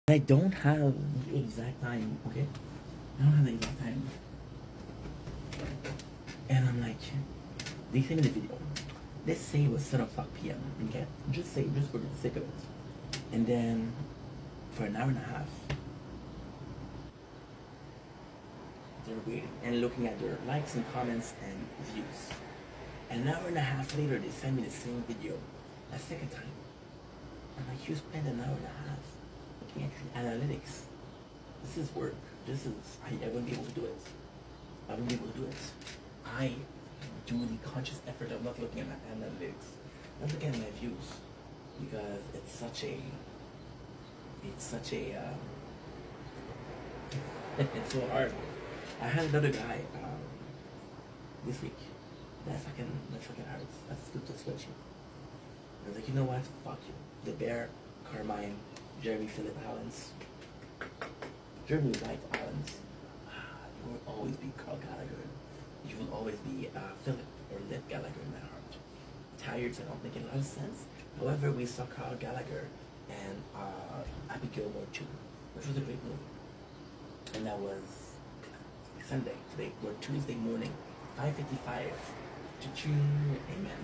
I don't have the exact time, okay? I don't have the exact time. And I'm like, they send me the video. Let's say it was 7 o'clock p.m., okay? Just say, just for the sake of it. And then, for an hour and a half, they're waiting and looking at their likes and comments and views. An hour and a half later, they send me the same video a second time. I'm like, you spent an hour and a half looking at the analytics. This is work. I wouldn't be able to do it. I wouldn't be able to do it. I do the conscious effort of not looking at my analytics, not looking at my views, because it's so hard. I had another guy this week. That fucking hurts. That's the switch. I was like, you know what? Fuck you. The Bear, Carmine, Jeremy Philip Allens. Jeremy liked Allens. You will always be Carl Gallagher. You will always be Philip or Lip Gallagher in my heart. Tired, I don't make a lot of sense. However, we saw Carl Gallagher and Happy Gilmore 2, which was a great movie. And that was Sunday. Today, or Tuesday morning, 5:55. Amen.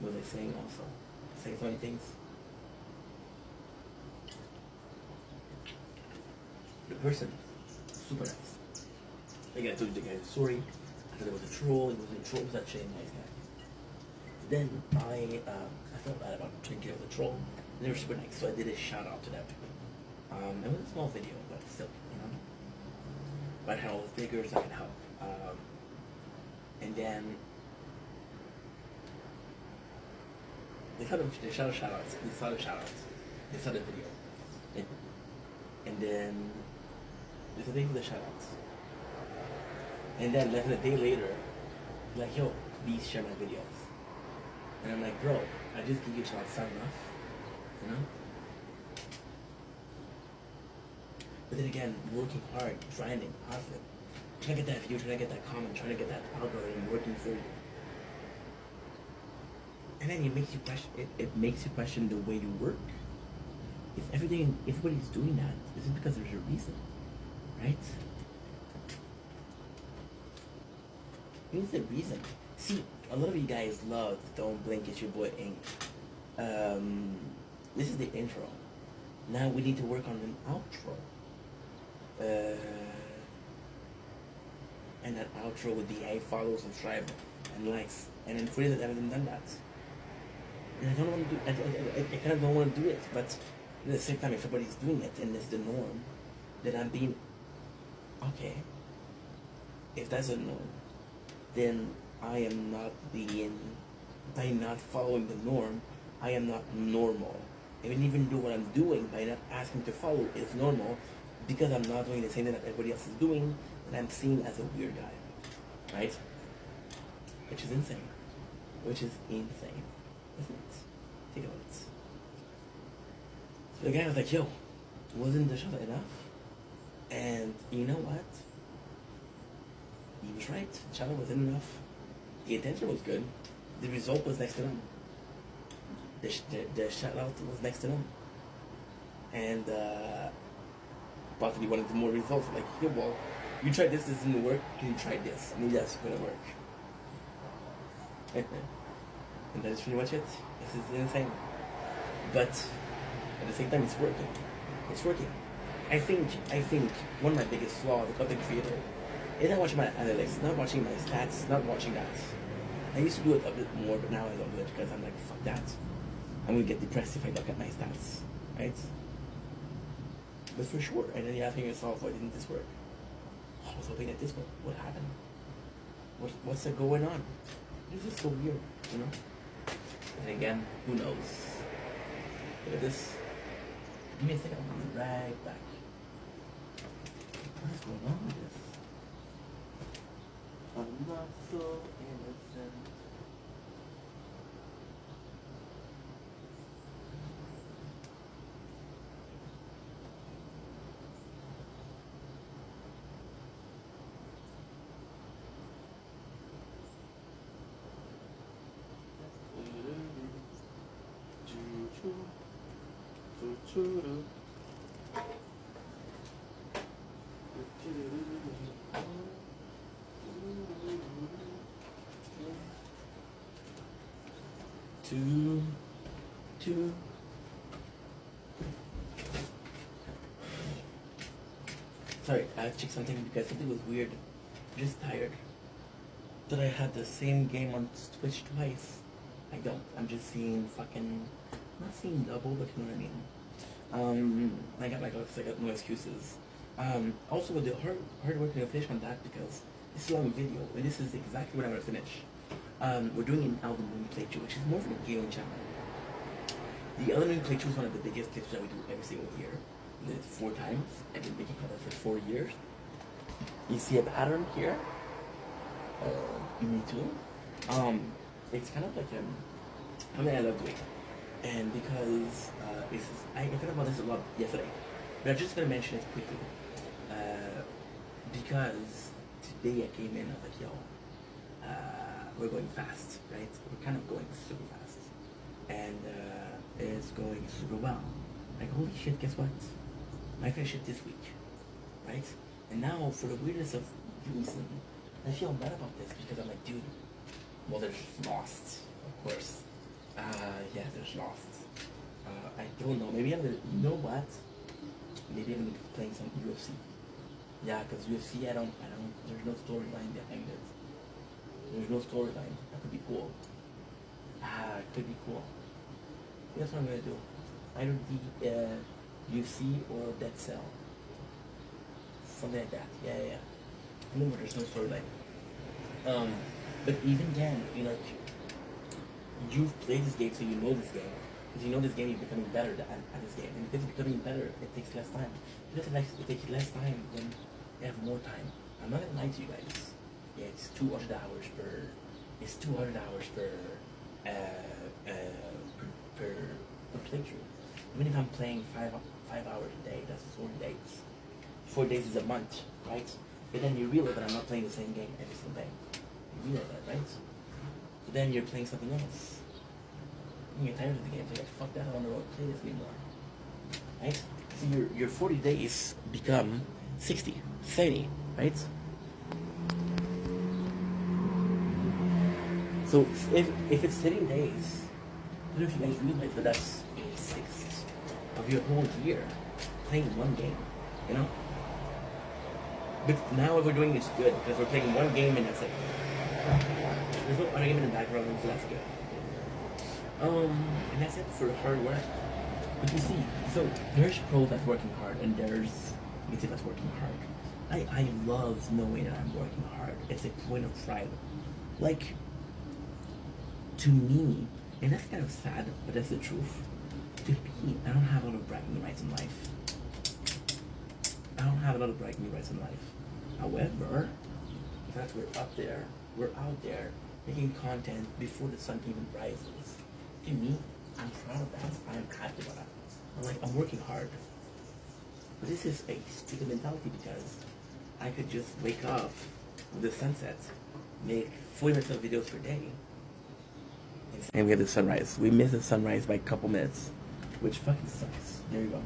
What was I saying also? Saying so many things. The person, super nice. Again, I told you the guy's story. I thought it was a troll. It wasn't a troll. It was actually a nice guy. Then I felt bad about thinking it was a troll. And they were super nice, so I did a shout out to them. It was a small video, but still, you know. But I had all the figures I could help. And then they saw the shout outs. They saw the shout outs. They saw the video. And then there's a thing for the shout outs. And then less than a day later, like, yo, please share my videos. And I'm like, bro, I just give you a shout out, sound enough? You know? But then again, working hard, grinding, positive. Trying to get that view, trying to get that comment, trying to get that algorithm working for you. And then it makes you question. It makes you question the way you work. If everybody's doing that, is it because there's a reason, right? Here's the reason. See, a lot of you guys love Don't Blink, It's Your Boy Ink. This is the intro. Now we need to work on an outro. And that outro would be, hey, follow, subscribe, and likes. And then for you that haven't done that. And I don't want to do I kind of don't want to do it, but at the same time, if everybody's doing it and it's the norm, then I'm being, okay, if that's a norm, then I am not by not following the norm, I am not normal. I can even do what I'm doing by not asking to follow is normal, because I'm not doing the same thing that everybody else is doing, and I'm seen as a weird guy, right? Which is insane. Isn't it? Take a look. So the guy was like, yo, wasn't the shot enough? And you know what? He was right. The shot wasn't enough. The intention was good. The result was next to none. The shout out was next to none. And possibly wanted more results. Like, yo, well, you tried this didn't work. Can you try this? Maybe that's gonna work. And that is pretty much it. This is insane. But at the same time, it's working. It's working. I think one of my biggest flaws as a content creator is not watching my analytics, not watching my stats, not watching that. I used to do it a bit more, but now I don't do it because I'm like, fuck that. I'm gonna get depressed if I look at my stats, right? But for sure, and then you're asking yourself, why didn't this work? I was hoping that this worked. What happened? What's going on? This is so weird, you know? And again, who knows? Look at this. Give me a second, I'll be right back. What is going on with this? I'm not so innocent. Two. Sorry, I have to check something because something was weird. Just tired. That I had the same game on Twitch twice. I don't. I'm just seeing fucking. Not seeing double, but you know what I mean. I got no excuses. Also with the hard work to finish on that because this is a long video and this is exactly what I'm gonna finish. We're doing an Elden Ring playthrough, which is more for the gaming channel. The Elden Ring playthrough is one of the biggest playthroughs that we do every single year. We did it 4 times. I've been making content for 4 years. You see a pattern here. Me too. It's kind of like something I love doing, and because I thought about this a lot yesterday, but I'm just gonna mention it quickly. Because today I came in, I was like, yo, we're going fast, right? We're kind of going super fast, and it's going super well. Like, holy shit, guess what? I finished it this week, right? And now, for the weirdness of reason, I feel bad about this because I'm like, dude, well, there's Lost, of course. Yeah, there's Lost. I don't know, maybe I'm gonna, you know what? Maybe I'm gonna be playing some UFC. Yeah, because UFC, there's no storyline behind it. There's no storyline. That could be cool. It could be cool. That's what I'm gonna do. Either the UFC or Dead Cell. Something like that. Yeah. Remember, there's no storyline. But even then, you've played this game, so you know this game. Because you know this game, you're becoming better at this game. And because you're becoming better, it takes less time. Because it takes less time, then you have more time. I'm not gonna lie to you guys. Yeah, it's 200 hours per. It's 200 hours per playthrough. Even if I'm playing five hours a day, that's 4 days. 4 days is a month, right? But then you realize that I'm not playing the same game every single day. You realize that, right? So then you're playing something else. You get tired of the game, so you're like, fuck that, I don't want to play this anymore. Right? So your 40 days become 60, 70, right? So if it's 30 days, I don't know if you guys realize that that's 1/6 of your whole year playing one game, you know? But now what we're doing is good because we're playing one game and that's it. There's no other game in the background, so that's good. And that's it for hard work. But you see, so there's pros that's working hard and there's negative that's working hard. I love knowing that I'm working hard. It's a point of pride. Like, to me, and that's kind of sad, but that's the truth. To me, I don't have a lot of bragging rights in life. However, the fact we're out there making content before the sun even rises. To me, I'm proud of that. I'm happy about that. I'm working hard. But this is a stupid mentality because I could just wake up with the sunset, make 40 minutes of videos per day, and we have the sunrise. We missed the sunrise by a couple minutes, which fucking sucks. There you go.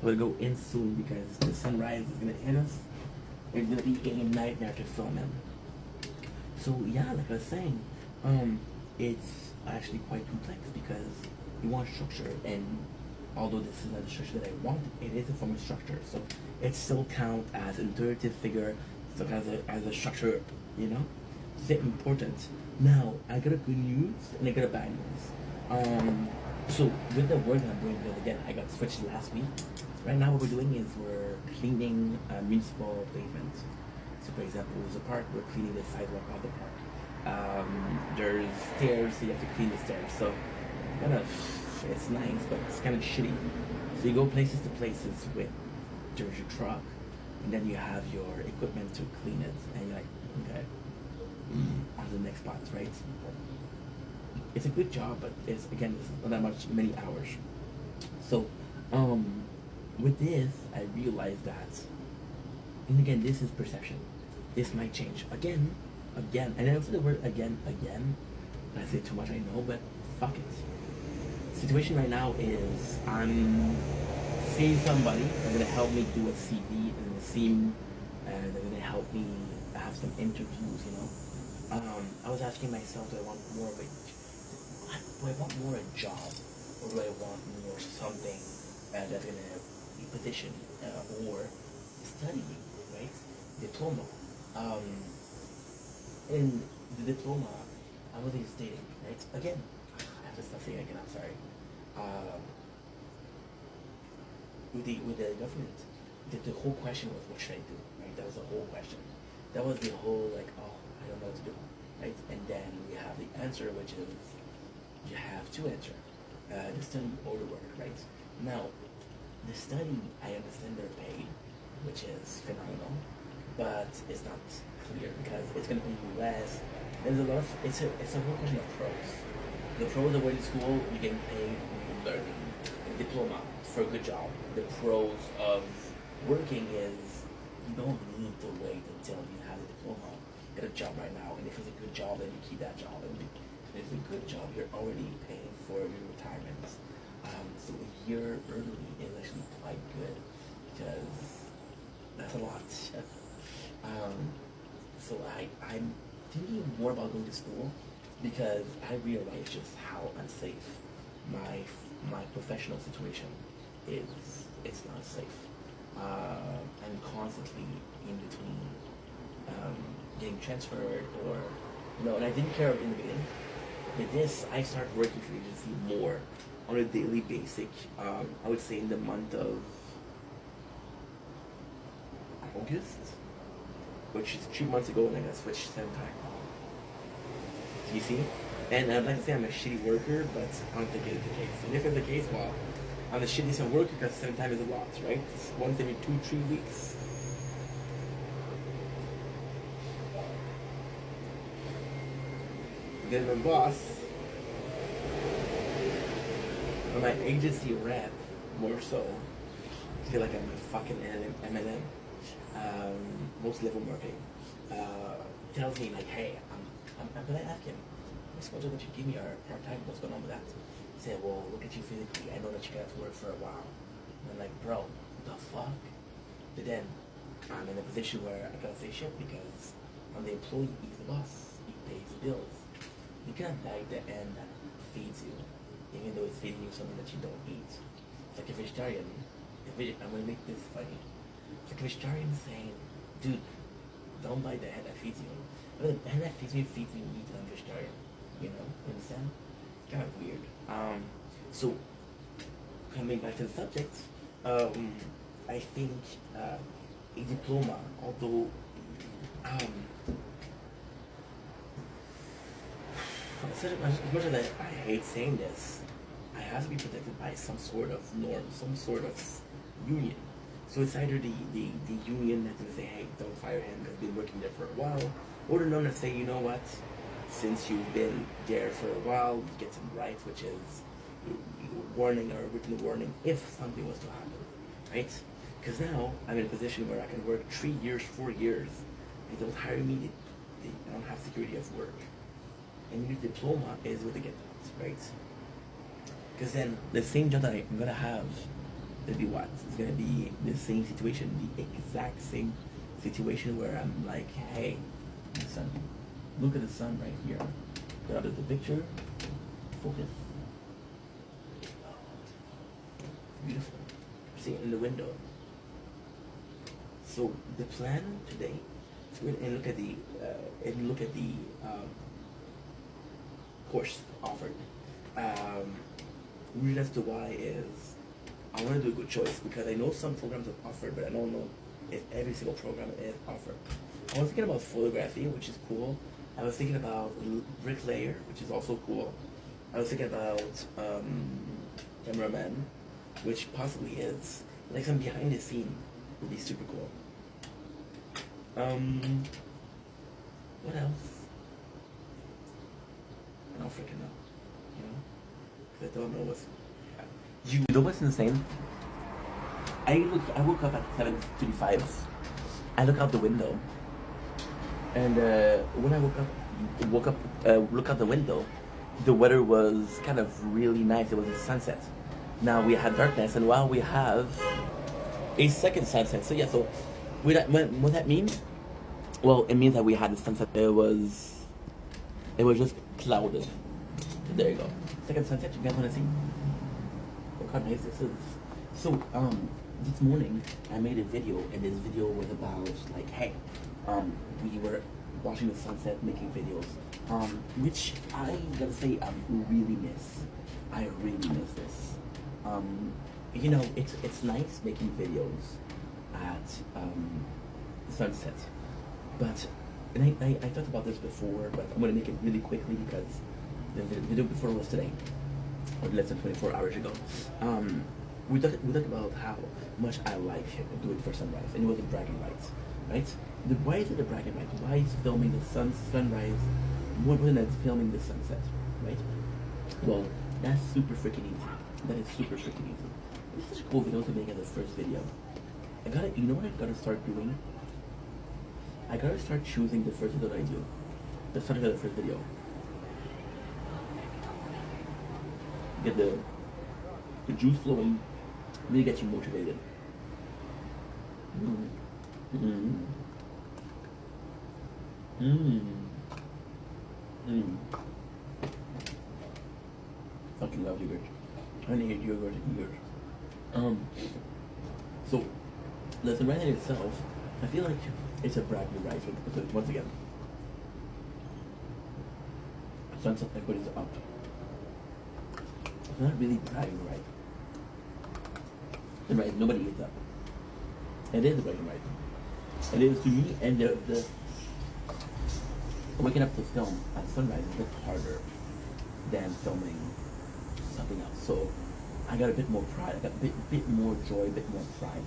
We'll go in soon because the sunrise is gonna hit us. It's gonna be a nightmare to film in. So yeah, like I was saying, it's actually quite complex because you want structure, and although this is not the structure that I want, it is a form of structure. So it still counts as an intuitive figure, still as a structure, you know? It's important. Now, I got a good news and I got a bad news. So with the work I'm doing, because again, I got switched last week. Right now what we're doing is we're cleaning municipal pavement. So for example, there's a park, we're cleaning the sidewalk of the park. There's stairs, so you have to clean the stairs. So it's nice, but it's kind of shitty. So you go places to places with there's your truck, and then you have your equipment to clean it, and you're like, okay, on to the next spot, right? It's a good job, but it's not that many hours. So, with this, I realized that, and again, this is perception. This might change again, and I say the word again. I say too much, I know, but fuck it. situation right now is I'm seeing somebody that's gonna help me do a CV and a theme, and they're gonna help me have some interviews. I was asking myself, do I want more of a, do I want more a job, or do I want more something that's gonna be position or studying, right? Diploma. Um, in the diploma, I was stating, right? Again, I have to stop saying again. I'm sorry. Um, with the government, the whole question was, what should I do? Right? That was the whole question. That was the whole like, oh, I don't know what to do, right? And then we have the answer, which is you have to enter the study or the work, right? Now, the study, I understand they're paid, which is phenomenal, but it's not clear because it's going to be less. There's a lot of, it's a whole question of pros. The pros of going to school, you're getting paid, you're learning. A diploma for a good job. The pros of working is you don't need to wait until you have a diploma. Get a job right now, and if it's a good job, then you keep that job. And if it's a good job, you're already paying for your retirement. So a year early is actually quite good because that's a lot. So I'm thinking more about going to school because I realize just how unsafe my professional situation is. It's not safe. I'm constantly in between getting transferred or and I didn't care in the beginning. With this, I started working for the agency more on a daily basis. I would say in the month of August, which is 3 months ago, and I got switched 7 times. Do you see? And I'd like to say I'm a shitty worker, but I don't think it's the case. And if it's the case, well, I'm the shittiest worker because 7 times is a lot, right? It's once every 2-3 weeks. Then my boss, or my agency rep, more so, I feel like I'm a fucking MLM, most level marketing, tells me like, hey, I'm gonna ask him, what's going on that you give me our part-time, what's going on with that? He said, well, look at you physically, I know that you got to work for a while. And I'm like, bro, what the fuck? But then, I'm in a position where I gotta say shit because I'm the employee, he's the boss, he pays the bills. You can't like the end that feeds you, even though it's feeding you something that you don't eat. It's like a vegetarian. I'm gonna make this funny. It's like a vegetarian saying, dude, don't buy the head that feeds you. I mean, the head that feeds me meat and I'm vegetarian. You understand? It's kind of weird. So, coming back to the subject, I think a diploma, although as much as I hate saying this, I have to be protected by some sort of norm, some sort of union. So it's either the union that's going to say, hey, don't fire him because he's been working there for a while, or the norm that say, you know what, since you've been there for a while, you get some rights, which is warning or written warning if something was to happen, right? Because now I'm in a position where I can work 3 years, 4 years, they don't hire me, I don't have security of work. And your diploma is what they get that, right? Because then the same job that I'm gonna have, it'll be what? It's gonna be the same situation, the exact same situation where I'm like, hey, the sun, look at the sun right here. Get out of the picture, focus. Beautiful. See it in the window. So the plan today is to go and look at the course offered. Reason as to why is I want to do a good choice because I know some programs are offered, but I don't know if every single program is offered. I was thinking about photography, which is cool. I was thinking about bricklayer, which is also cool. I was thinking about cameraman, which possibly is like some behind the scene would be super cool. What else? I don't freaking know, I don't know what's. You know what's insane? I woke up at 7:35. I look out the window, and when I look out the window, the weather was kind of really nice. It was a sunset. Now we had darkness, and while we have a second sunset. So yeah, so what that means? Well, it means that we had a sunset. It was just clouded. So there you go. Second sunset. You guys want to see? Look how nice this is. So this morning I made a video, and this video was about like, hey, we were watching the sunset, making videos, which I gotta say I really miss. I really miss this. You know, it's nice making videos at sunset, but and I talked about this before, but I'm gonna make it really quickly because the video before was today, or less than 24 hours ago. We talked about how much I like doing for sunrise, and it was a bragging rights, right? Why is it a bragging right? Why is filming the sunrise more than it's filming the sunset, right? Well, that's super freaking easy. That is super freaking easy. It's such a cool video to make as a first video. You know what I gotta start doing? I gotta start choosing the first video that I do. The start of the first video. Get the juice flowing, really get you motivated. Fucking love yogurt. I need yogurt here. So the sunrise in itself, I feel like it's a bragging right. So once again, sunset, everybody's up. It's not really bragging right. The right, nobody is up. It is a bragging right. It is to me, and the waking up to film at sunrise is a bit harder than filming something else. So I got a bit more pride. I got a bit more joy, a bit more pride,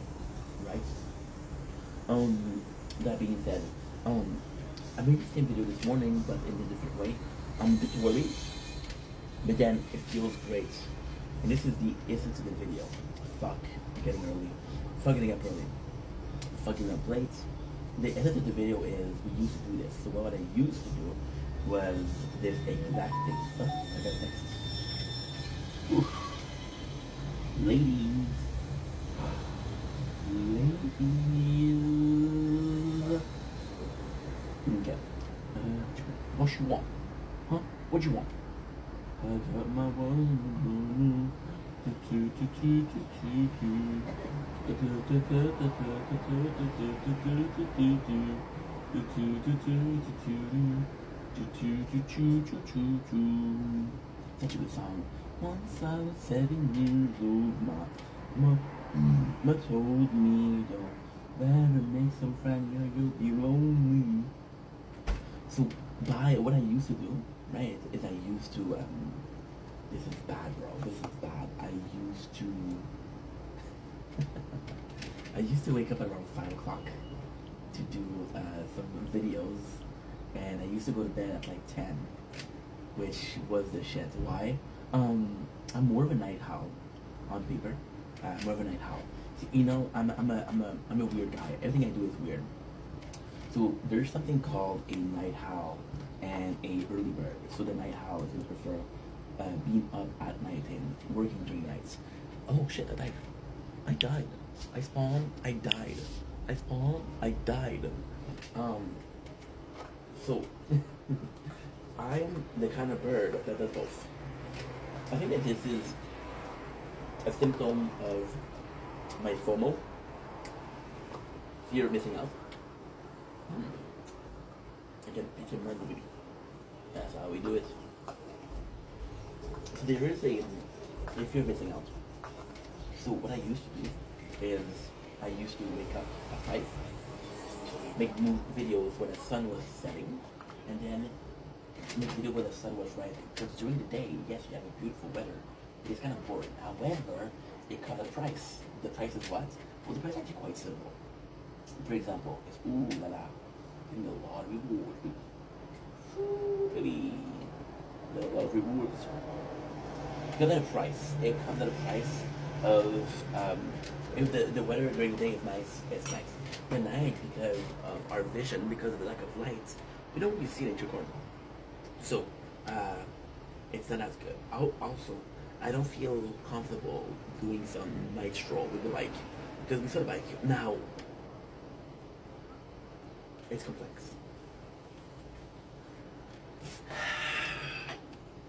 right? That being said, I made the same video this morning, but in a different way. I'm a bit worried, but then it feels great. And this is the essence of the video. Fuck getting early. Fuck getting up early. Fucking up late. The essence of the video is we used to do this. So what I used to do was this exact thing. Oh, I got next. Oof. Ladies. Okay. What you want? Huh? What you want? I got my one. Such a good song. Once I was 7 years old, my mama told me, don't better make some friends, or you'll be lonely. So, what I used to do, right, is I used to, this is bad, bro, this is bad. I used to wake up around 5 o'clock to do some videos, and I used to go to bed at like 10, which was the shit. Why? I'm more of a night owl on paper. More of a night owl. So, you know, I'm a weird guy. Everything I do is weird. So there's something called a night owl and a early bird. So the night owl is going to prefer being up at night and working during nights. Oh shit! I died. I spawned. I died. I spawned. I died. So I'm the kind of bird that does both. I think that this is a symptom of my FOMO, fear of missing out. I can murder me. That's how we do it. So there is a fear of missing out. So what I used to do is I used to wake up at 5, make videos when the sun was setting, and then make a video when the sun was rising. Because during the day, yes, you have a beautiful weather. It's kind of boring. However, it comes at a price. The price is what? Well, the price is actually quite simple. For example, it's ooh la la, getting a lot of rewards. Ooh, baby, a lot of rewards. It comes at a price. It comes at a price of if the weather during the day is nice, it's nice. But at night, because of our vision, because of the lack of light, we don't really see nature corn. So, it's not as good. Also, I don't feel comfortable doing some night stroll with the bike because we saw the bike. Now, it's complex.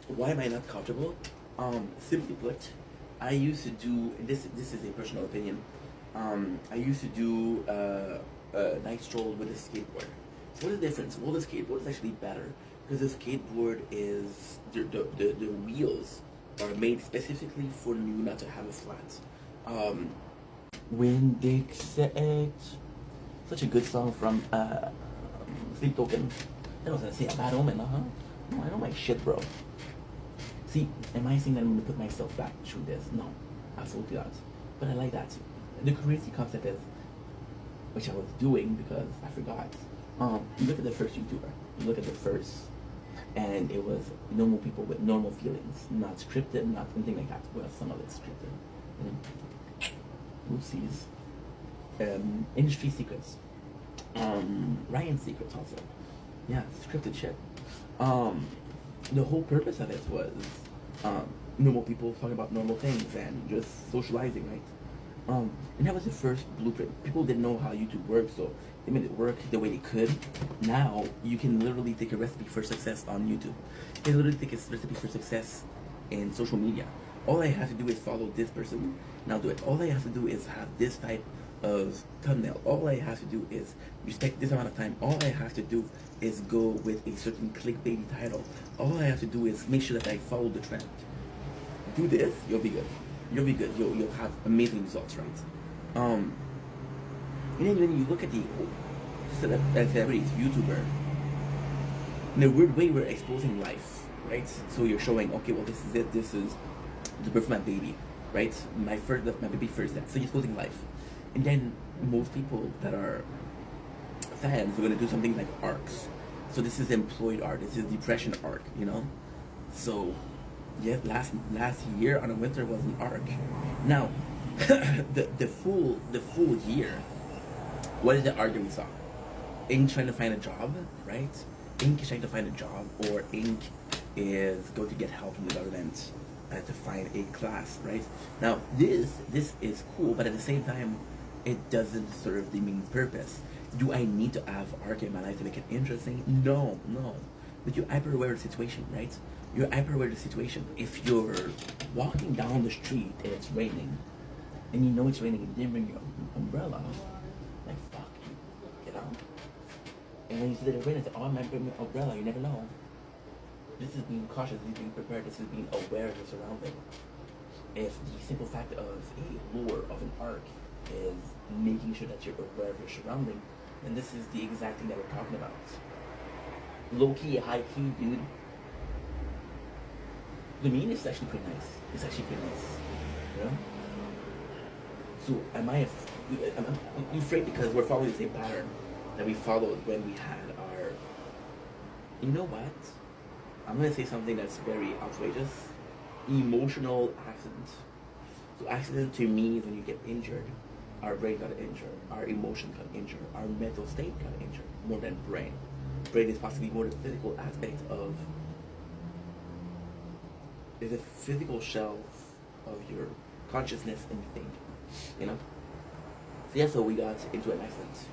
Why am I not comfortable? Simply put, I used to do this. This is a personal opinion. I used to do a night stroll with a skateboard. So what's the difference? Well, the skateboard is actually better because the skateboard is the wheels are made specifically for you not to have a flat. When Dixit, such a good song from Sleep Token. That was gonna say a bad omen, huh? No, I know my shit, bro. See, am I saying that I'm gonna put myself back through this? No, absolutely not. But I like that. The crazy concept is, which I was doing because I forgot. You look at the first YouTuber. You look at the first, and it was normal people with normal feelings, not scripted, not anything like that. Well, some of it's scripted. You know? Oopsies. Industry secrets. Ryan's secrets also. Yeah, scripted shit. The whole purpose of it was normal people talking about normal things and just socializing, right? And that was the first blueprint. People didn't know how YouTube works, so they made it work the way they could. Now you can literally take a recipe for success on YouTube. You can literally take a recipe for success in social media. All I have to do is follow this person. Now do it. All I have to do is have this type of thumbnail. All I have to do is respect this amount of time. All I have to do is go with a certain clickbaity title. All I have to do is make sure that I follow the trend. Do this, you'll be good. You'll be good. You'll have amazing results, right? And then when you look at the celebrities, YouTuber, in a weird way, we're exposing life, right? So you're showing, okay, well, this is it. This is the birth of my baby, right? My baby first death. So you're exposing life. And then most people that are fans are gonna do something like arcs. So this is employed art. This is depression arc, you know. So yeah, last year on a winter was an arc. Now, the full year. What is the arc that we saw? Ink trying to find a job, right? Ink is trying to find a job, or Ink is going to get help from the government to find a class, right? Now this is cool, but at the same time, it doesn't serve the main purpose. Do I need to have arc in my life to make it interesting? No. But you're hyper aware of the situation, right? You're hyper aware of the situation. If you're walking down the street and it's raining, and you know it's raining and you didn't bring your umbrella, like fuck you know? And when you see that it's raining, it's like, oh, I might bring my umbrella, you never know. This is being cautious, this is being prepared, this is being aware of your surrounding. If the simple fact of a lure of an arc is making sure that you're aware of your surrounding, then this is the exact thing that we're talking about. Low key, high key, dude. The mean is actually pretty nice. It's actually pretty nice, you know. So I'm afraid because we're following the same pattern that we followed when we had our. You know what? I'm gonna say something that's very outrageous. Emotional accident. So accident to me is when you get injured. Our brain got injured. Our emotion got injured. Our mental state got injured. More than brain. Brain is possibly more the physical aspect of. Is a physical shell of your consciousness and think. You know. So yeah. So we got into an accident.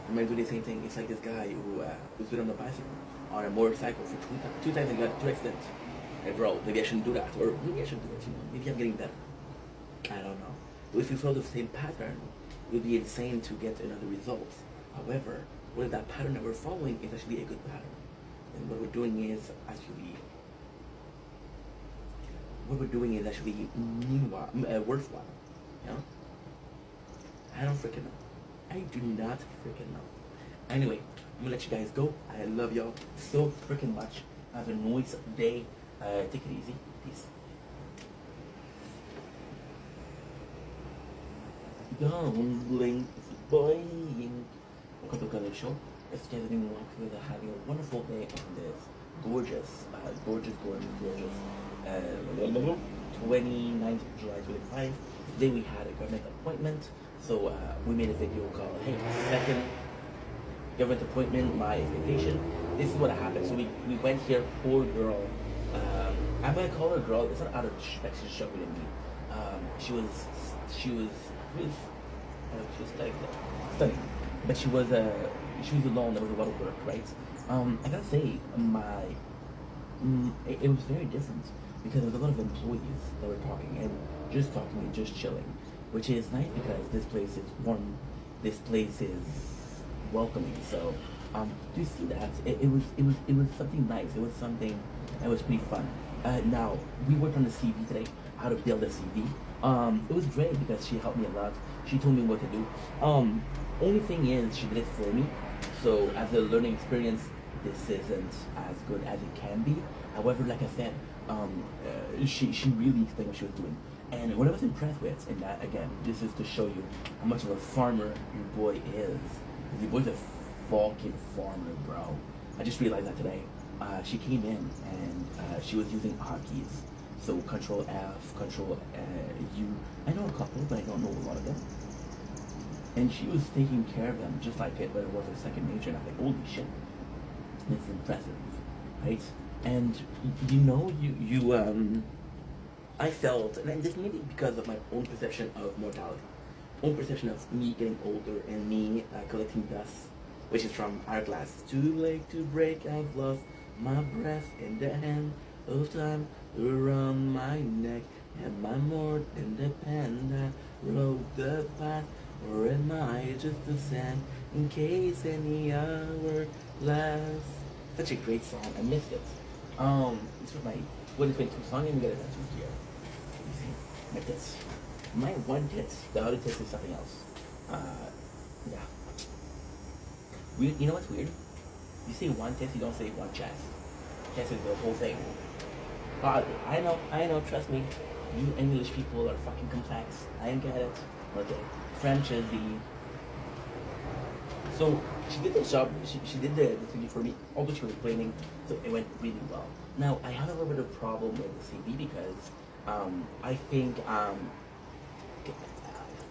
I'm gonna do the same thing. It's like this guy who's been on a bicycle, on a motorcycle for two times and got 2 accidents. Hey bro, maybe I shouldn't do that, or maybe I should do it. You know, maybe I'm getting better. I don't know. But if we follow the same pattern, it would be insane to get another result. However, what if that pattern that we're following is actually a good pattern? And what we're doing is actually worthwhile. You know? I don't freaking know. I do not freaking know. Anyway, I'm gonna let you guys go. I love y'all so freaking much. Have a nice day. Take it easy. Peace. Dumbling, boing. Welcome to Color Show. If you guys are doing having a wonderful day on this gorgeous 29th of July 25. Today we had a government appointment, so we made a video called, hey, second government appointment, my expectation. This is what happened. So we went here, poor girl, I'm gonna call her a girl. It's not out of like she's younger than me. She was really she was studying, but she was alone. There was a lot of work, right? I gotta say, it was very different because there was a lot of employees that were talking and just chilling, which is nice because this place is warm, this place is welcoming. So, do you see that? It was something nice. It was something that was pretty fun. Now we worked on the CV today, how to build a CV. It was great because she helped me a lot. She told me what to do. Only thing is she did it for me. So as a learning experience, this isn't as good as it can be. However, like I said, she really explained what she was doing. And what I was impressed with, and that again, this is to show you how much of a farmer your boy is. Your boy's a fucking farmer, bro. I just realized that today. She came in and she was using hotkeys. So Control F, Control U. I know a couple, but I don't know a lot of them. And she was taking care of them just like it, but it was her second nature. And I'm like, holy shit, it's impressive, right? And I felt, and this maybe because of my own perception of mortality, own perception of me getting older and me collecting dust, which is from Hourglass. Too late to break, I've lost my breath in the hand of time around my neck. Am I more independent? Road the path, or am I just a sand in case any hour lasts? Such a great song. I missed it. This was my 2022 song, and we got a tattoo here. You see, my tits. My one tits. The other tits is something else. Yeah. Weird. You know what's weird? You say one tits, you don't say one chest. Chest is the whole thing. I know, trust me. You English people are fucking complex. I get it. Okay. French is the... So, she did the job, she did the thingy for me, although she was explaining, so it went really well. Now, I have a little bit of problem with the CV because I think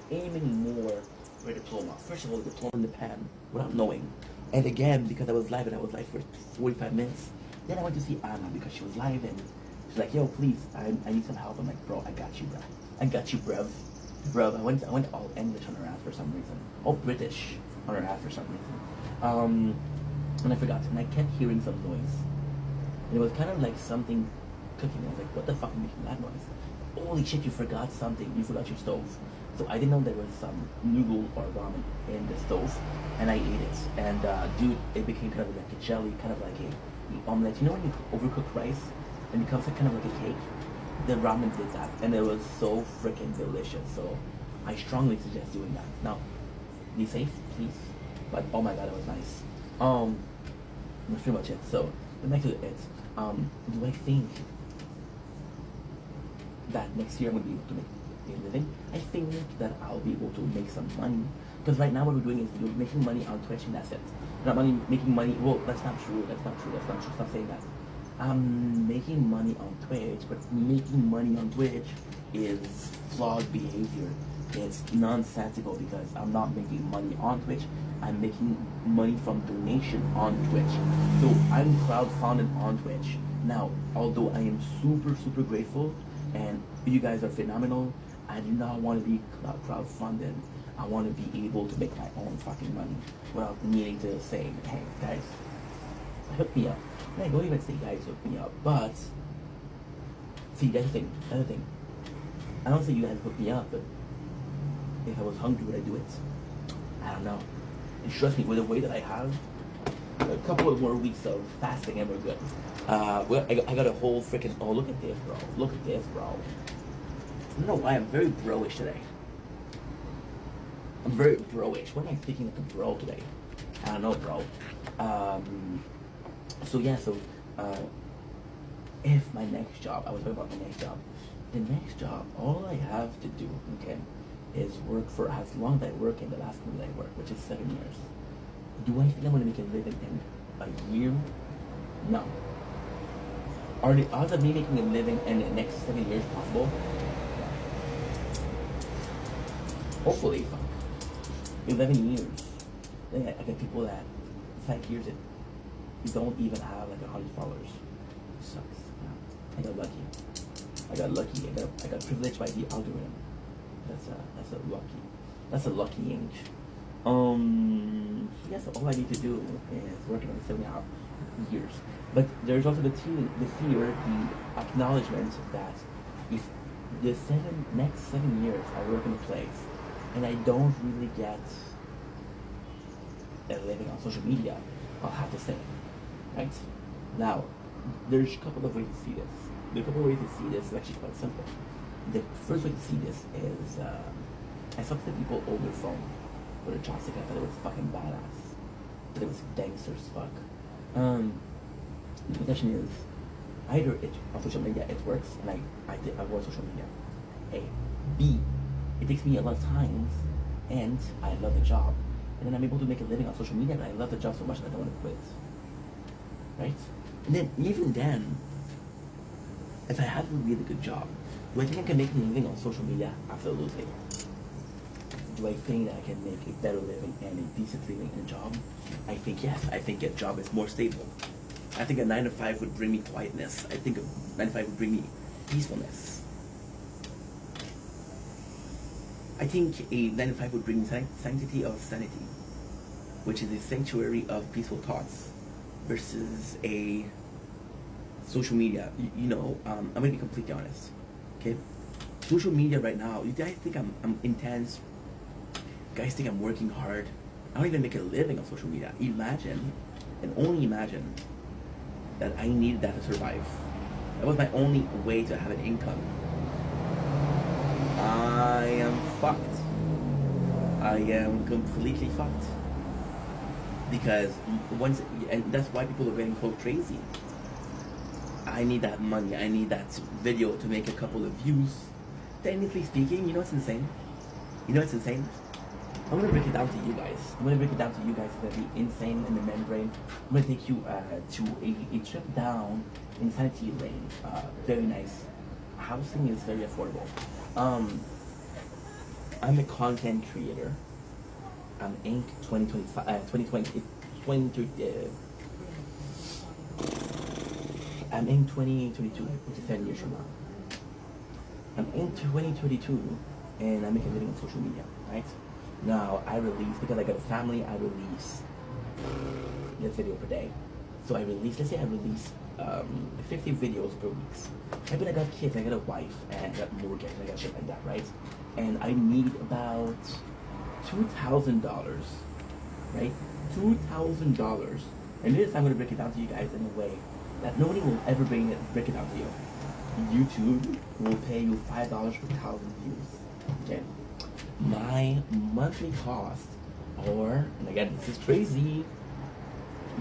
aiming more for a diploma. First of all, the diploma in the pen, without knowing. And again, because I was live and I was live for 45 minutes, then I went to see Anna because she was live and she's like, yo, please, I need some help. I'm like, bro, I got you, bro. I got you, bruv. Bruv, I went all English on her ass for some reason. All British on her ass for some reason. And I forgot, and I kept hearing some noise. And it was kind of like something cooking. I was like, what the fuck is making that noise? Holy shit, you forgot something. You forgot your stove. So I didn't know there was some noodle or ramen in the stove, and I ate it. And dude, it became kind of like a jelly, kind of like a omelette. You know when you overcook rice and it becomes like kind of like a cake? The ramen did that, and it was so freaking delicious. So I strongly suggest doing that. Now, be safe, please. But oh my god, it was nice. That's pretty much it. So back to it. Do I think that next year I'm gonna be able to make a living? I think that I'll be able to make some money. Because right now what we're doing is we're making money on Twitch and that's it. Not making money. Well, that's not true. Stop saying that. I'm making money on Twitch, but making money on Twitch is flawed behavior. It's nonsensical because I'm not making money on Twitch. I'm making money from donation on Twitch. So I'm crowdfunded on Twitch. Now, although I am super grateful and you guys are phenomenal, I do not want to be crowdfunded. I want to be able to make my own fucking money without needing to say, hey guys, hook me up. I don't even say guys hook me up, but see that's the thing. Another thing. I don't say you guys hook me up, but if I was hungry, would I do it? I don't know. And trust me, with the way that I have, a couple of more weeks of fasting and we're good. I got a whole freaking, oh look at this bro. Look at this bro. I don't know why I'm very bro-ish today. I'm very bro-ish. Why am I speaking like a bro today? I don't know bro. So yeah, if my next job, I was talking about my next job. The next job, all I have to do, okay, is work for as long as I work in the last company that I work, which is 7 years. Do I think I'm gonna make a living in a year? No. Are the odds of me making a living in the next 7 years possible? Hopefully, 11 years. Then I get people that 5 years that don't even have like 100 followers. Sucks. Yeah. I got lucky. I got lucky. I got privileged by the algorithm. That's a lucky. That's a lucky ink. Yes, all I need to do is working on the 7 years. But there's also the fear, the acknowledgement that if the next 7 years I work in a place and I don't really get a living on social media, I'll have to stay. Right? Now, there's a couple of ways to see this. The couple of ways to see this is actually quite simple. The first way to see this is I saw some people over the phone with a joystick. I thought it was fucking badass. But it was gangster as fuck. The question is, either it on social media it works and I avoid social media. A. B. It takes me a lot of time and I love the job. And then I'm able to make a living on social media, but I love the job so much that I don't want to quit. Right? And then even then, if I have a really good job, do I think I can make a living on social media? Absolutely. Do I think that I can make a better living and a decent living in a job? I think yes. I think a job is more stable. I think a 9 to 5 would bring me quietness. I think a 9 to 5 would bring me peacefulness. I think a 9 to 5 would bring me sanctity of sanity, which is a sanctuary of peaceful thoughts, versus a social media. I'm gonna be completely honest. Okay, social media right now. You guys think I'm intense. You guys think I'm working hard. I don't even make a living on social media. Imagine, and only imagine, that I needed that to survive. That was my only way to have an income. I am fucked. I am completely fucked. Because and that's why people are getting so crazy. I need that money. I need that video to make a couple of views. Technically speaking, you know what's insane? I'm gonna break it down to you guys. It's gonna be insane in the membrane. I'm gonna take you to a trip down Insanity Lane. Very nice. Housing is very affordable. I'm a content creator. I'm Inc. 2020. I'm in 2022, which is 10 years from now. I'm in 2022, and I make a living on social media, right? Now, because I got a family, I release a video per day. So let's say I release 50 videos per week. Maybe I got kids, I got a wife, and I got mortgage, and I got shit like that, right? And I need about $2,000, right? $2,000. And this I'm going to break it down to you guys in a way that nobody will ever break it down to you. YouTube will pay you $5 per 1,000 views. Okay? My monthly cost, and again, this is crazy,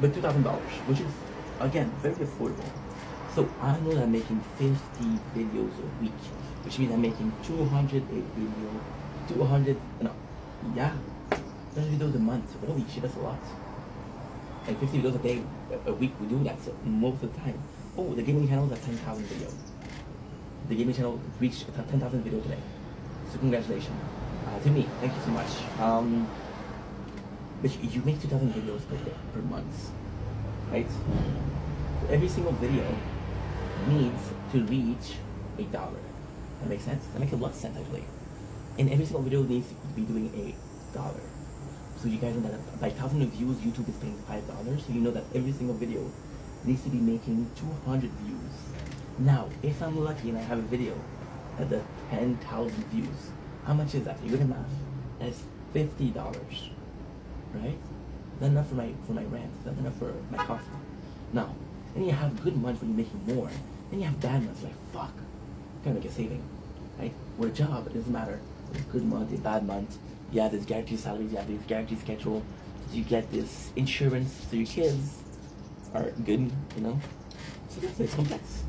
but $2,000, which is, again, very affordable. So I know that I'm making 50 videos a week, which means I'm making 200 a video, 200 videos a month. Holy shit, that's a lot. And 50 videos a day, a week, we do that most of the time. Oh, the gaming channel is at 10,000 videos. The gaming channel reached 10,000 videos today. So congratulations. To me, thank you so much. But you make 2,000 videos per month, right? So every single video needs to reach $8. That makes sense? That makes a lot of sense, actually. And every single video needs to be doing $8. So you guys know that by 1,000 views, YouTube is paying $5. So you know that every single video needs to be making 200 views. Now, if I'm lucky and I have a video at the 10,000 views, how much is that? You're gonna math. That's $50, right? Not enough for my rent. Not enough for my coffee. Now, then you have good months when you're making more. Then you have bad months. Like fuck, gotta make a saving, right? With a job, it doesn't matter. It's a good month, a bad month. You have this guaranteed salary. You have this guaranteed schedule. You get this insurance, so your kids are good. So it's complex.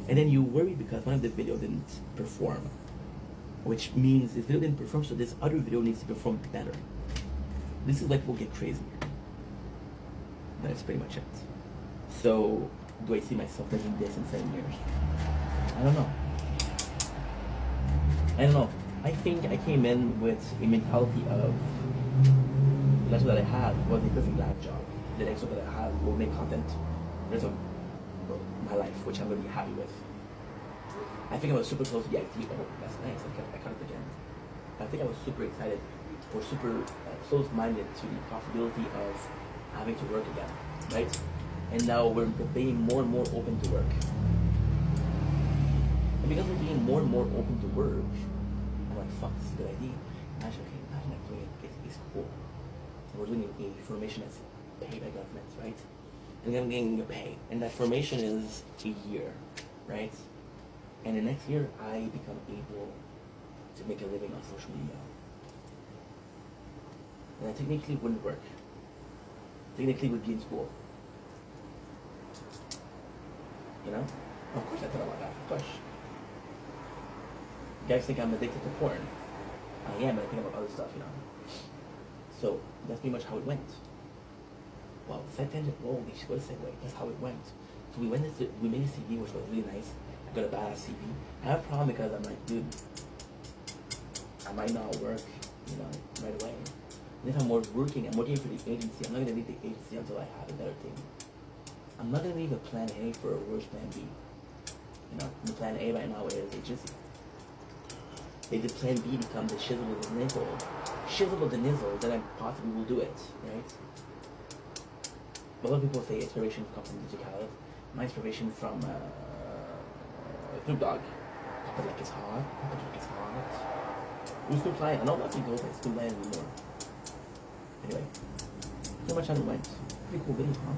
And then you worry because one of the video didn't perform. Which means this video didn't perform, so this other video needs to perform better. This is like we'll get crazy. That's pretty much it. So, do I see myself making this in 7 years? I don't know. I think I came in with a mentality of that's what I had was a perfect life job. The next one that I have will make content the rest of my life, which I'm going to be happy with. I think I was super close to the idea. Oh, that's nice. I cut it again. I think I was super excited or super close-minded to the possibility of having to work again, right? And now we're being more and more open to work. And because we're being more and more open to work, I'm like, fuck, this is a good idea. Imagine I'm doing a school. We're doing a formation that's paid by government, right? And I'm getting a pay. And that formation is a year, right? And the next year, I become able to make a living on social media. And I technically wouldn't work. Technically would be in school. You know? Of course I thought about that, of course. You guys think I'm addicted to porn. I am, but I think about other stuff, you know? So, that's pretty much how it went. Well, side tangent, whoa, we should go to segue. That's how it went. So we made a CV, which was really nice. I got a badass CV. I have a problem because I'm like, dude, I might not work, you know, right away. And if I'm working for the agency, I'm not gonna leave the agency until I have a better thing. I'm not gonna leave a plan A for a worse plan B. You know, the plan A right now is agency. If the plan B becomes a shizzle with a nizzle, then I possibly will do it, right? A lot of people say inspiration comes from DJ Khaled. My inspiration from Snoop Dogg. Papa like it's hot. Papa like it's hot. Who's Snoop Lion? I don't want to go by Snoop Lion anymore. Anyway, so much how it went. Pretty cool video, huh?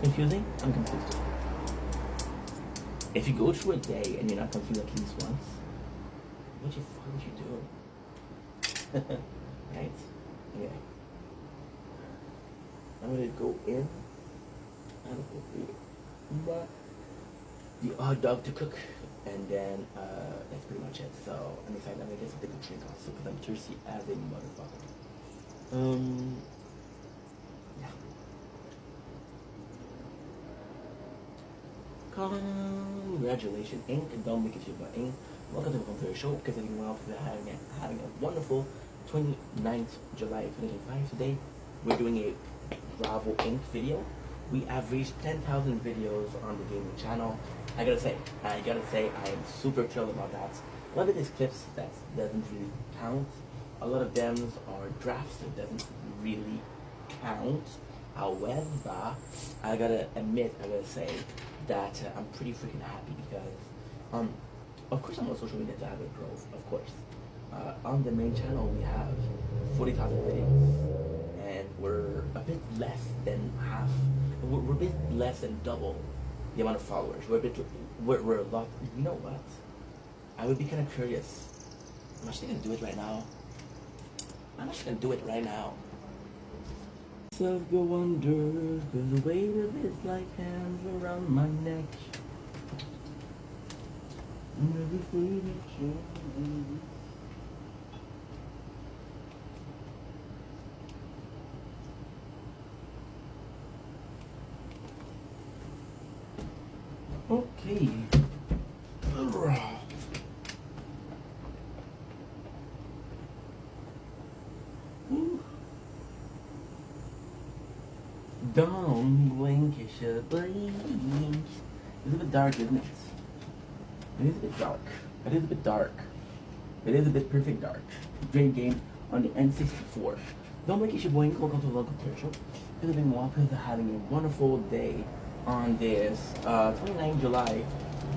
Confusing? I'm confused. If you go through a day and you're not confused at least once, what the fuck would you do? Right? Anyway. I'm gonna go in. I'm gonna go through the hot dog to cook, and then that's pretty much it. So I'm excited. I'm gonna get something to drink also because I'm thirsty as a motherfucker. Yeah. Congratulations, Ink, and don't make it your butt, Ink. Welcome to the Home Show, because everyone else is having a wonderful 29th July 2025. Today, we're doing a Bravo Inc. video. We have reached 10,000 videos on the gaming channel. I gotta say, I am super thrilled about that. A lot of these clips that doesn't really count. A lot of them are drafts that doesn't really count. However, I gotta say that I'm pretty freaking happy because, of course I'm on social media to have it grow, of course. On the main channel we have 40,000 videos, and we're a bit less than half, we're a bit less than double the amount of followers. We're a lot, you know what? I would be kind of curious. I'm actually gonna do it right now. Self go wonders, cause the weight of it's like hands around my neck. Okay. Don't blink, you should blink. It's a bit dark, isn't it? It is a bit dark. It is a bit dark. It is a bit perfect dark. Great game on the N64. Don't blink, you should blink. Welcome to the local player show. It's been Walkers having a wonderful day on this 29 July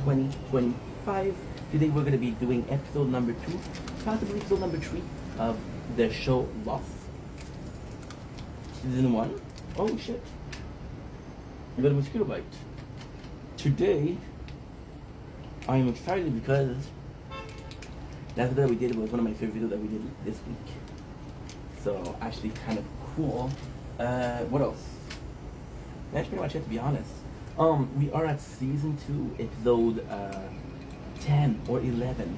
2025. Today we're going to be doing episode number 2, possibly episode number 3 of the show Lost. Season 1. Oh shit. I got a mosquito bite. Today, I am excited because that's what we did. It was one of my favorite videos that we did this week. So, actually kind of cool. What else? That's pretty much it, to be honest. We are at season 2, episode 10 or 11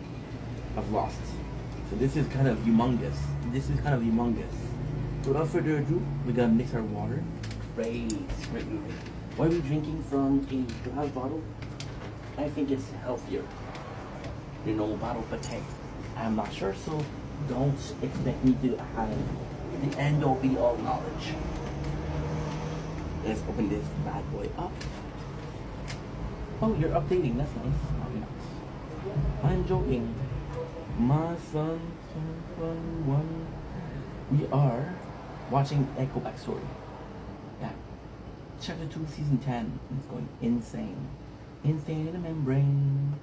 of Lost. So this is kind of humongous. So without further ado, we're gonna mix our water. Great. Why are we drinking from a glass bottle? I think it's healthier than a normal bottle, but hey, I'm not sure, so don't expect me to have the end or be all knowledge. Let's open this bad boy up. Oh, you're updating, that's nice. I'm joking. My son, one. We are watching Echo Backstory. Yeah. Chapter 2, Season 10. It's going insane. Insane in the membrane.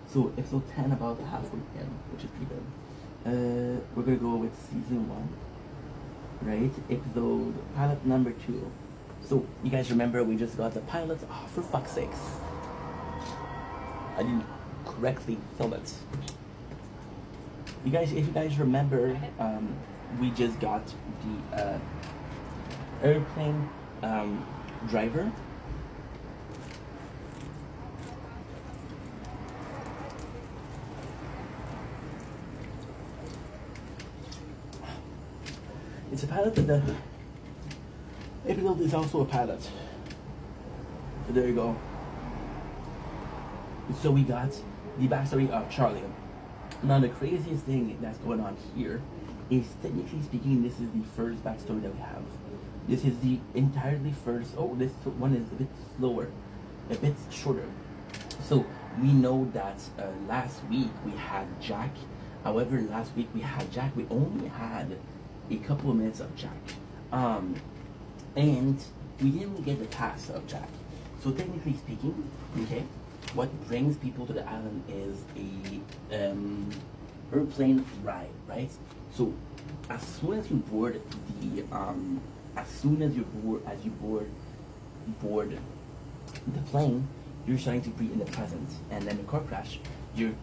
So, episode 10 about halfway in, which is pretty good. We're gonna go with Season 1. Right? Episode pilot number 2. So, you guys remember we just got the pilot? Oh, for fuck's sakes. I didn't correctly film it. You guys, if you guys remember, we just got the airplane driver. It's a pilot, and the episode is also a pilot. So there you go. So we got the backstory of Charlie. Now the craziest thing that's going on here is, technically speaking, this is the first backstory that we have. This is the entirely first. Oh, this one is a bit slower, a bit shorter. So we know that last week we had Jack. However, last week we had Jack. We only had a couple of minutes of Jack, and we didn't get the past of Jack. So technically speaking, okay, what brings people to the island is a airplane ride, right? So as soon as you board the board the plane, you're starting to be in the present, and then the car crash, your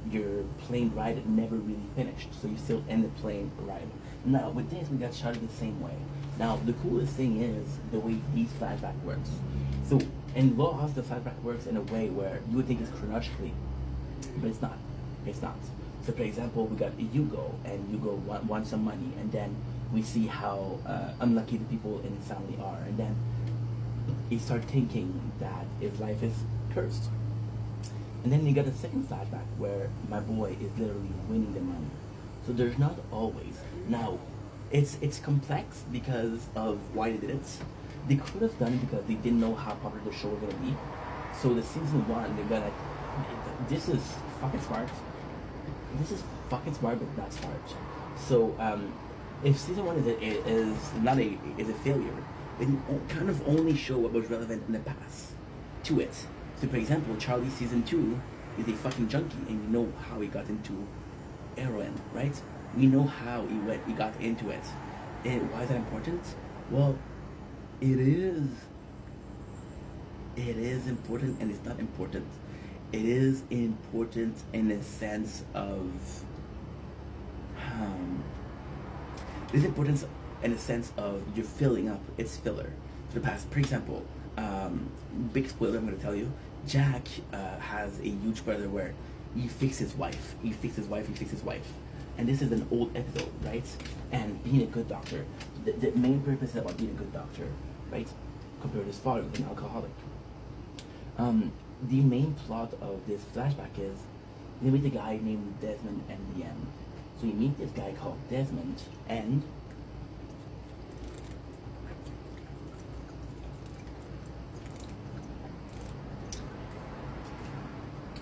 plane ride never really finished, so you're still in the plane ride. Now with this, we got started the same way. Now the coolest thing is the way these flashback works. So in Lost, the flashback works in a way where you would think it's chronologically, but it's not. It's not. So for example, we got Hugo, and Hugo wants some money, and then we see how unlucky the people in his family are, and then he starts thinking that his life is cursed. And then you got a second flashback where my boy is literally winning the money. So there's not always. Now, it's complex because of why they did it. They could have done it because they didn't know how popular the show was gonna be. So the season 1, they're gonna, this is fucking smart. This is fucking smart, but not smart. So if season 1 is a failure, then you kind of only show what was relevant in the past to it. So for example, Charlie season 2 is a fucking junkie, and you know how he got into heroin, right? We know how he got into it. And why is that important? Well, it is important, and it's not important. It is important in a sense of it's important in a sense of you're filling up its filler to the past. For example, big spoiler I'm going to tell you, Jack has a huge brother where he fixes his wife. And this is an old episode, right? And being a good doctor, the main purpose is about being a good doctor, right? Compared to his father, who's an alcoholic. The main plot of this flashback is they meet a guy named Desmond NDM. So you meet this guy called Desmond, and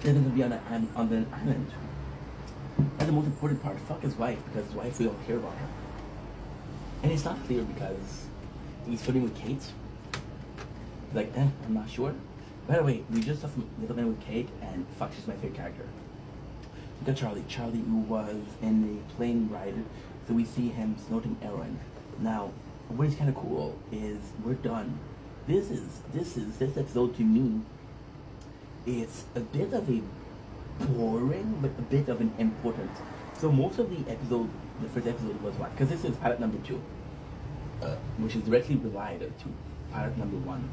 they're gonna be on an island. That's the most important part. Fuck his wife, because his wife, we don't care about her. And it's not clear because he's flirting with Kate. Like, I'm not sure. By the way, we just saw some Little Man with Kate, and fuck, she's my favorite character. We got Charlie. Charlie, who was in a plane ride, so we see him snorting heroin. Now, what is kind of cool is we're done. This episode to me, it's a bit of a boring, but a bit of an important. So most of the episode, the first episode was what? Because this is pilot number 2, which is directly related to pilot number 1.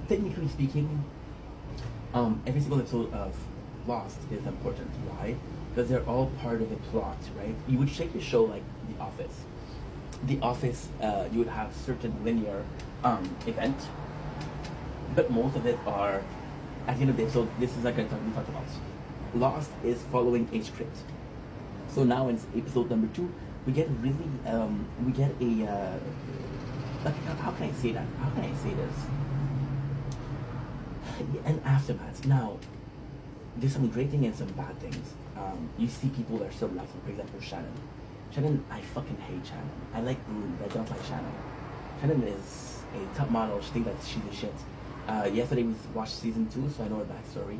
Technically speaking, every single episode of Lost is important. Why? Because they're all part of a plot, right? You would take a show like The Office. The Office, you would have certain linear events, but most of it are at the end of the episode. This is like we talked about. Lost is following a script. So now in episode number 2, we get really we get a how can I say that? How can I say this? An aftermath. Now, there's some great things and some bad things. You see people that are still relaxing. For example, Shannon. Shannon, I fucking hate Shannon. I like Broom, but I don't like Shannon. Shannon is a top model. She thinks that she's the shit. Yesterday we watched season 2, so I know her backstory.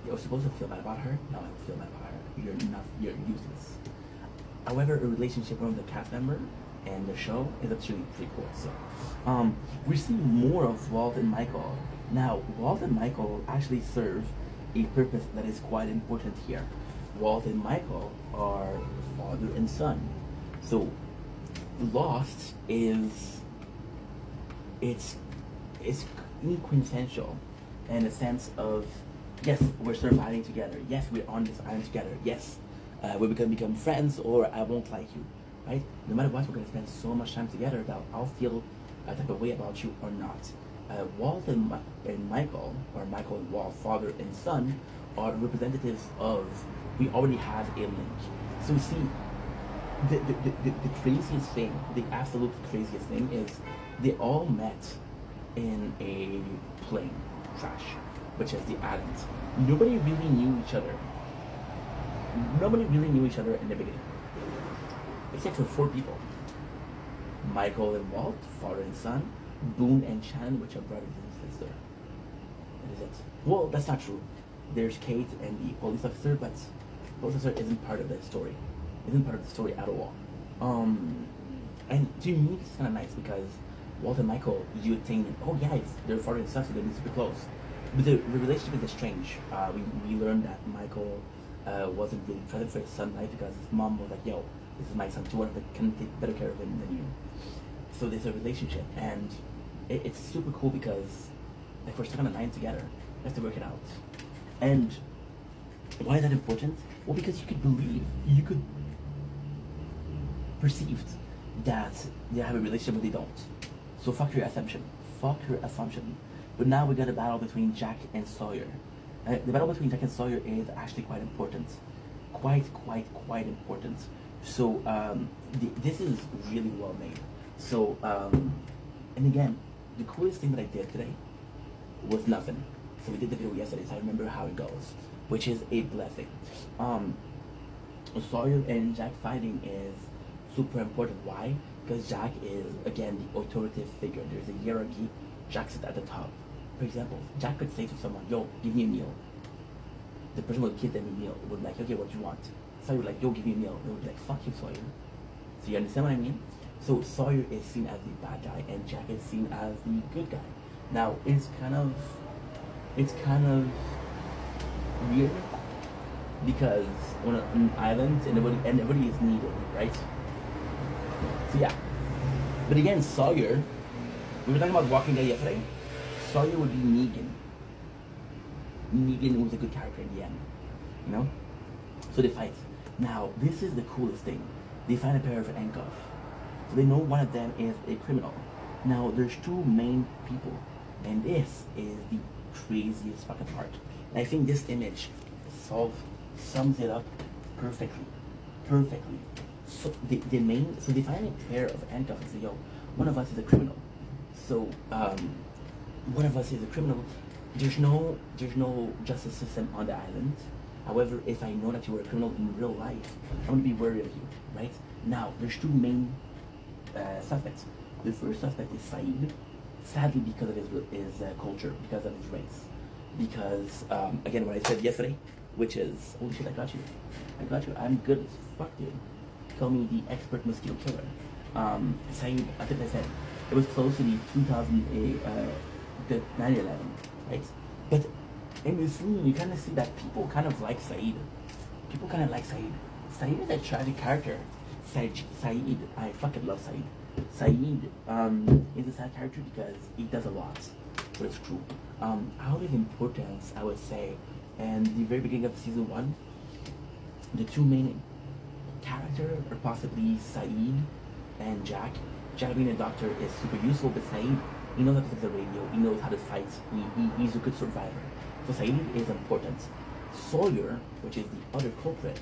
You're supposed to feel bad about her. No, I don't feel bad about her. You're useless. However, a relationship with the cast member and the show is actually pretty cool. So, we're seeing more of Walt and Michael. Now, Walt and Michael actually serve a purpose that is quite important here. Walt and Michael are father and son. So, Lost is it's quintessential in a sense of yes, we're surviving together. Yes, we're on this island together. Yes, we're gonna become friends, or I won't like you, right? No matter what, we're gonna spend so much time together that I'll feel a type of way about you or not. Walt and Michael, or Michael and Walt, father and son, are representatives of we already have a link. So see, the craziest thing, the absolute craziest thing is they all met in a plane crash, which is the island. Nobody really knew each other. Nobody really knew each other in the beginning, except for 4 people: Michael and Walt, father and son; Boone and Shannon, which are brothers and sister. That is it. Well, that's not true. There's Kate and the police officer, but the police officer isn't part of the story. Isn't part of the story at all. And to me, it's kind of nice because Walt and Michael, you would think, oh yeah, they're father and son, so they'd be super close. But the relationship is strange. We learned that Michael wasn't really present for his son's life because his mom was like, yo, this is my son, so I can take better care of him than you. So there's a relationship, and it's super cool because like we're stuck on a line together. We have to work it out. And why is that important? Well, because you could perceive that they have a relationship, but they don't. So fuck your assumption. Fuck your assumption. But now we got a battle between Jack and Sawyer. The battle between Jack and Sawyer is actually quite important. Quite important. So this is really well made. So and again, the coolest thing that I did today was nothing. So we did the video yesterday, so I remember how it goes, which is a blessing. Sawyer and Jack fighting is super important. Why? Because Jack is, again, the authoritative figure. There's a hierarchy. Jack sits at the top. For example, Jack could say to someone, yo, give me a meal. The person would give them a meal. It would be like, okay, what do you want? Sawyer would like, yo, give me a meal. They would be like, fuck you, Sawyer. So you understand what I mean? So Sawyer is seen as the bad guy, and Jack is seen as the good guy. Now, it's kind of weird because on an island, everybody is needed, right? So yeah. But again, Sawyer, we were talking about Walking Dead yesterday. Sawyer would be Negan. Negan was a good character in the end, you know? So they fight. Now, this is the coolest thing. They find a pair of handcuffs. So they know one of them is a criminal. Now, there's 2 main people, and this is the craziest fucking part. And I think this image sums it up perfectly. So they find a pair of handcuffs and say, yo, one of us is a criminal. So one of us is a criminal. There's no justice system on the island. However, if I know that you were a criminal in real life, I'm gonna be worried of you, right? Now, there's 2 main suspects. The first suspect is Saeed, sadly because of his culture, because of his race. Because, again, what I said yesterday, which is, holy shit, I got you, I'm good as fuck, dude. Call me the expert mosquito killer. Saeed, I think I said, it was close to the 2008, the 9/11, right? But in this scene, you kind of see that people kind of like Saeed. Saeed is a tragic character. Saeed, I fucking love Saeed. Saeed is a sad character because he does a lot, but it's true. Out of importance, I would say, and the very beginning of season 1, the 2 main characters are possibly Saeed and Jack. Jack being a doctor is super useful, but Saeed, he knows how to fix the radio, he knows how to fight, he's a good survivor. So Saeed is important. Sawyer, which is the other culprit,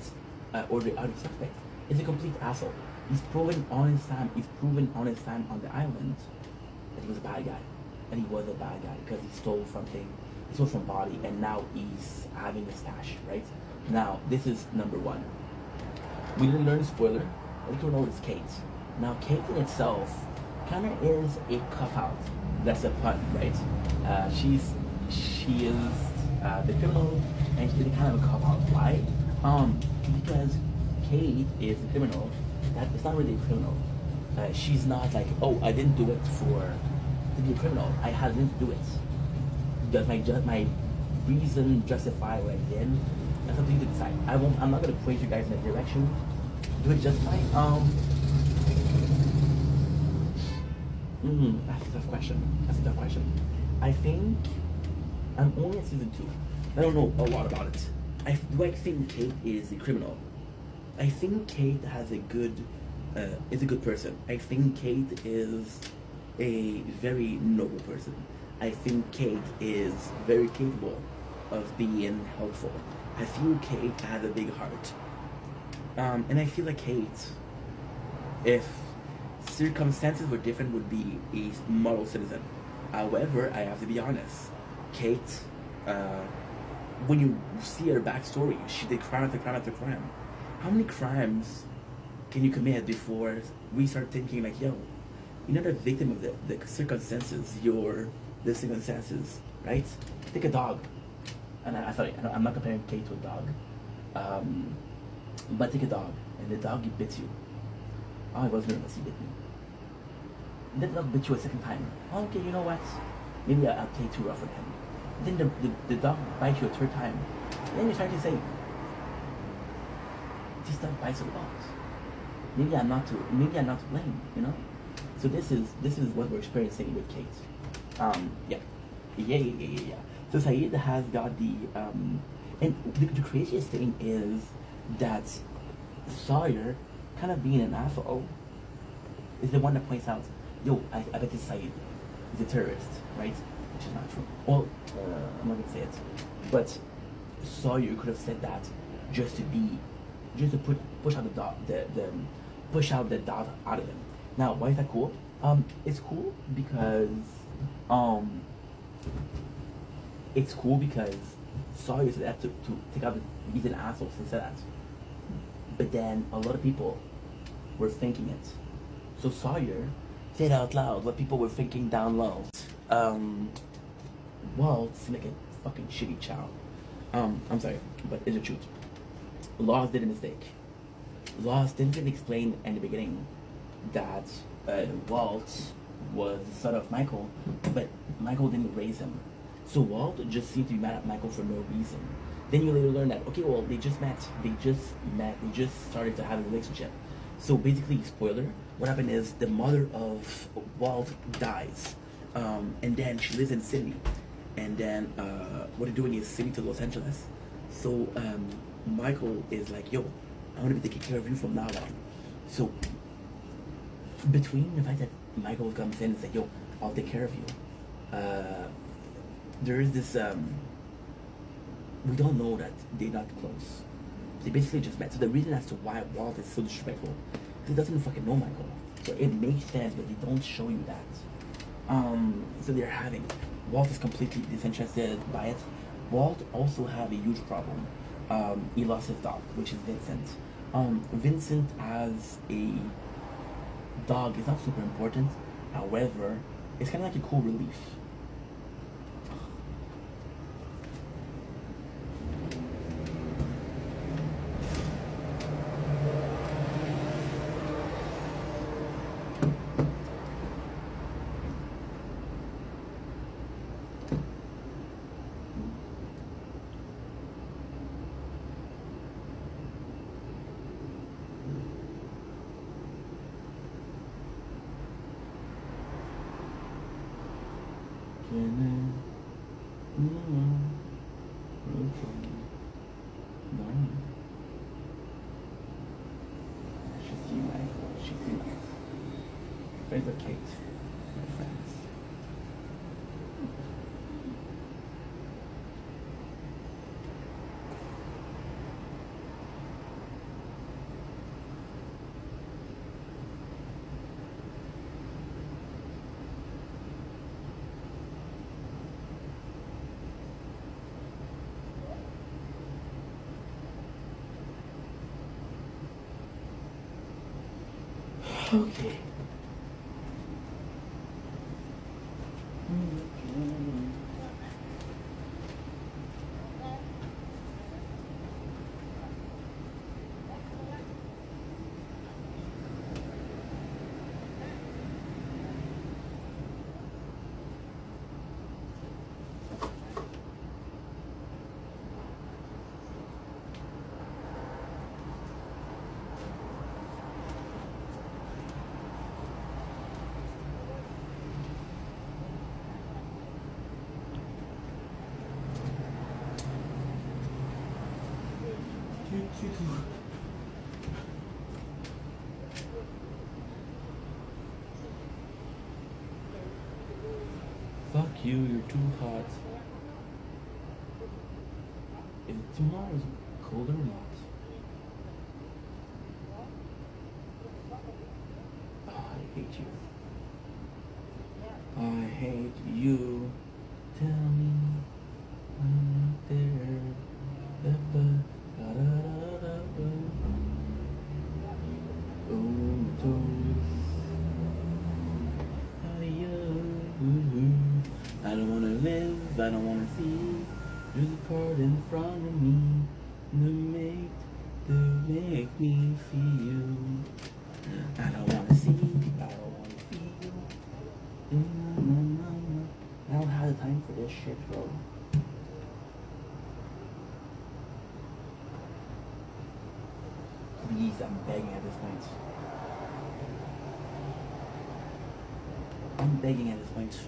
or the other suspect, is a complete asshole. He's proven on his time on the island that he was a bad guy. And he was a bad guy because he stole something this was somebody, and now he's having a stash, right? Now, this is number one. We didn't learn spoiler. The criminal is Kate. Now, Kate in itself kind of is a cop out. That's a pun, right? She is the criminal, and she's kind of a cop out. Why? Because Kate is the criminal. That it's not really a criminal. She's not like, oh, I didn't do it for to be a criminal. I had to do it. Does my reason justify what I did? That's something to decide. I'm not gonna point you guys in that direction. Do it just fine. That's a tough question. That's a tough question. I think I'm only at season 2. I don't know a lot about it. Do I think Kate is a criminal? I think Kate has is a good person. I think Kate is a very noble person. I think Kate is very capable of being helpful. I feel Kate has a big heart. And I feel like Kate, if circumstances were different, would be a model citizen. However, I have to be honest. Kate, when you see her backstory, she did crime after crime after crime. How many crimes can you commit before we start thinking like, yo, you're not a victim of the circumstances, you're the circumstances, right? Take a dog. And I'm not comparing Kate to a dog. But take a dog, and the dog bit you. Oh, I was nervous, he bit me. Then the dog bit you a second time. Oh, okay, you know what? Maybe I'll play too rough with him. Then the dog bites you a third time. Then you start to say, this dog bites a lot. Maybe I'm not to blame, you know? So this is what we're experiencing with Kate. Yeah. So Sayid has got and the craziest thing is that Sawyer, kind of being an asshole, is the one that points out, yo, I bet this Sayid is a terrorist, right? Which is not true. Well, I'm not gonna say it, but Sawyer could have said that just to push out the dot out of him. Now, why is that cool? It's cool because Sawyer said to take out he's an asshole since that. But then a lot of people were thinking it. So Sawyer said out loud what people were thinking down low. Walt's like a fucking shitty child. I'm sorry, but it's the truth. Laws did a mistake. Laws didn't explain in the beginning that Walt was the son of Michael, but Michael didn't raise him. So Walt just seemed to be mad at Michael for no reason. Then you later learn that, okay, well, they just started to have a relationship. So basically, spoiler, what happened is the mother of Walt dies. And then she lives in Sydney. And then what they're doing is Sydney to Los Angeles. So Michael is like, yo, I want to be taking care of you from now on. So between the fact that Michael comes in and says, yo, I'll take care of you, there is this, we don't know that they're not close. They basically just met. So the reason as to why Walt is so disrespectful, he doesn't fucking know Michael. So it makes sense, but they don't show you that. So they're having, Walt is completely disinterested by it. Walt also have a huge problem. He lost his dog, which is Vincent. Vincent as a dog is not super important. However, it's kind of like a cool relief. Friends of Kate, my friends. Okay. Fuck you, you're too hot. Is tomorrow's cold or not? Oh, I hate you. I hate you. Tell me I'm not there. I don't wanna live, I don't wanna see. There's a part in front of me to make me feel. I don't wanna see, I don't wanna feel. I don't have the time for this shit, bro. Please, I'm begging at this point. I'm begging at this point.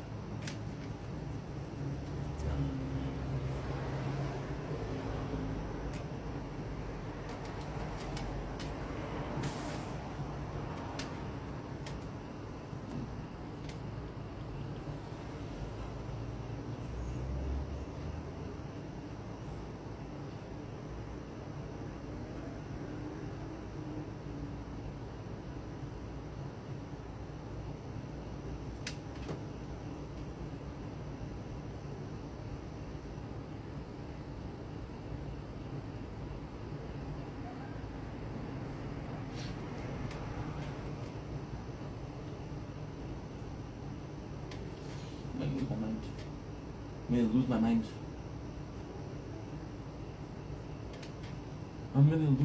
I'm gonna lose my mind. I'm gonna lose my mind. I'm gonna lose